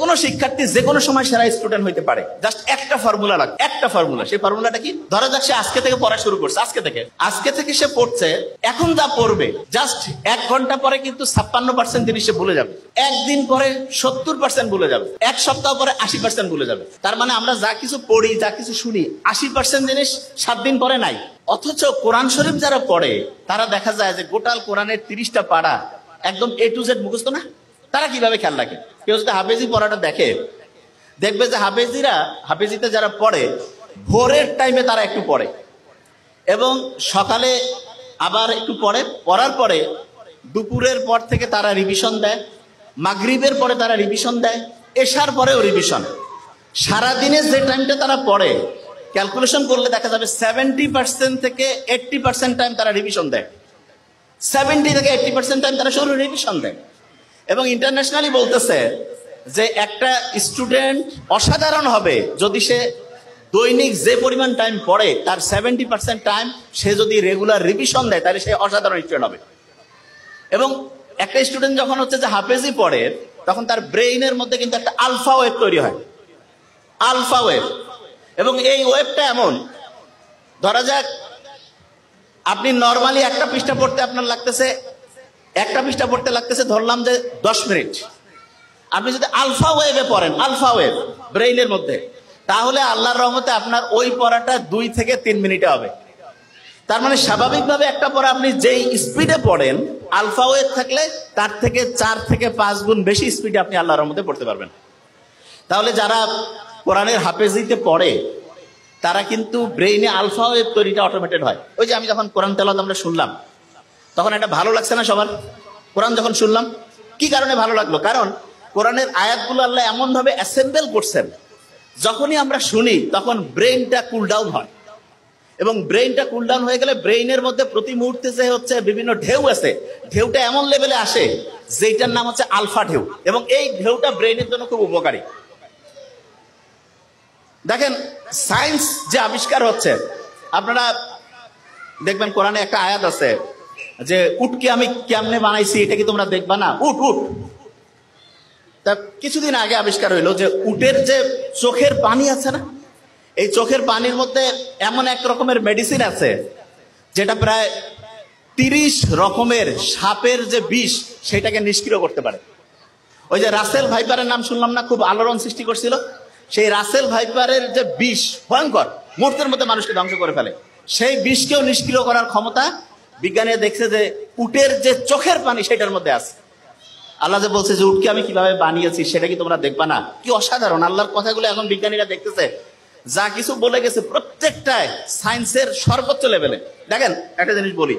কোনো শিক্ষার্থী যে কোনো সময় সেরা স্টুডেন্ট হইতে পারে, জাস্ট একটা ফর্মুলা লাগে, একটা ফর্মুলা। সেই ফর্মুলাটা কি? ধরা যাক সে আজকে থেকে পড়া শুরু করছে, আজকে থেকে সে পড়ছে, এখন যা পড়বে জাস্ট 1 ঘন্টা পরে কিন্তু 56% জিনিস সে ভুলে যাবে, একদিন পরে 70% ভুলে যাবে, এক সপ্তাহ পরে 80% ভুলে যাবে। তার মানে আমরা যা কিছু পড়ি, যা কিছু শুনি, 80% জিনিস 7 দিন পরে নাই। অথচ কোরআন শরীফ যারা পড়ে তারা দেখা যায় যে গোটাল কোরআনের 30টা পারা একদম A to Z মুখস্থ না। তারা কিভাবে খেয়াল রাখে? কেউ যদি হাফেজি পড়াটা দেখে, দেখবে যে হাফেজিতে যারা পড়ে ভোরের টাইমে তারা একটু পড়ে এবং সকালে আবার একটু পড়ে, পড়ার পরে দুপুরের পর থেকে তারা রিভিশন দেয়, মাগরিবের পরে তারা রিভিশন দেয়, এশার পরেও রিভিশন। সারাদিনে যে টাইমটা তারা পড়ে ক্যালকুলেশন করলে দেখা যাবে 70% থেকে 80% টাইম তারা রিভিশন দেয়, 70 থেকে 80% টাইম তারা শুধু রিভিশন দেয়। এবং ইন্টারন্যাশনালি বলতেছে যে একটা স্টুডেন্ট অসাধারণ হবে যদি সে দৈনিক যে পরিমাণ টাইম পড়ে তার 70% টাইম সে যদি রেগুলার রিভিশন দেয়, তাহলে সে অসাধারণ স্টুডেন্ট হবে। এবং একটা স্টুডেন্ট যখন হচ্ছে যে হাফেজি পড়ে, তখন তার ব্রেইনের মধ্যে কিন্তু একটা আলফা ওয়েভ তৈরি হয়, আলফা ওয়েভ। এবং এই ওয়েভটা এমন, ধরা যাক আপনি নর্মালি একটা পৃষ্ঠা পড়তে আপনার লাগতেছে, ধরলাম যে 10 মিনিট। আপনি যদি আলফা ওয়েভে পড়েন, আলফা ওয়েভ ব্রেইনের মধ্যে, তাহলে আল্লাহর রহমতে আপনার ওই পড়াটা 2 থেকে 3 মিনিটে হবে। তার মানে স্বাভাবিকভাবে একটা পড়া আপনি যেই স্পিডে পড়েন, আলফা ওয়েভ থাকলে তার থেকে 4 থেকে 5 গুণ বেশি স্পিডে আপনি আল্লাহর রহমতে পড়তে পারবেন। তাহলে যারা কোরআনের হাফেজিতে পড়ে তারা কিন্তু ব্রেইনে আলফা ওয়েভ তৈরিটা অটোমেটেড হয়। ওই যে আমি যখন কোরআন তেলাওয়াত আমরা শুনলাম, তখন একটা ভালো লাগছে না সবার? কোরআন যখন শুনলাম, কি কারণে ভালো লাগলো? কারণ কোরআনের আয়াতগুলো আল্লাহ এমন ভাবে অ্যাসেম্বল করছেন, যখনই আমরা শুনি তখন ব্রেইনটা কুল ডাউন হয়। এবং ব্রেইনটা কুল ডাউন হয়ে গেলে ব্রেইনের মধ্যে প্রতি মুহূর্তে যে হচ্ছে বিভিন্ন ঢেউ আছে, ঢেউটা এমন লেভেলে আসে যেটার নাম হচ্ছে আলফা ঢেউ। এবং এই ঢেউটা ব্রেইনের জন্য খুব উপকারী। দেখেন সায়েন্স যে আবিষ্কার হচ্ছে, আপনারা দেখবেন কোরআনে একটা আয়াত আছে যে উটকে আমি কেমনে বানাইছি, এটা কি তোমরা দেখবা না? উট তা কিছুদিন আগে আবিষ্কার হইলো যে উটের যে চোখের পানি আছে না, এই চোখের পানির মধ্যে এমন এক রকমের মেডিসিন আছে যেটা প্রায় 30 রকমের সাপের যে বিষ সেটাকে নিষ্ক্রিয় করতে পারে। ওই যে রাসেল ভাইপারের নাম শুনলাম না, খুব আলোড়ন সৃষ্টি করছিল। সেই রাসেল ভাইপারের যে বিষ ভয়ঙ্কর, মুহূর্তের মধ্যে মানুষকে ধ্বংস করে ফেলে, সেই বিষকেও নিষ্ক্রিয় করার ক্ষমতা বিজ্ঞানীরা দেখছে যে উটের যে চোখের পানি সেটার মধ্যে আছে। আল্লাহ যে বলছে যে উটকে আমি কিভাবে বানিয়েছি সেটা কি তোমরা দেখবা না? কি অসাধারণ আল্লাহর কথাগুলো এখন বিজ্ঞানীরা দেখতেছে। যা কিছু বলে গেছে প্রত্যেকটাই সায়েন্সের সর্বোচ্চ লেভেলে। দেখেন একটা জিনিস বলি,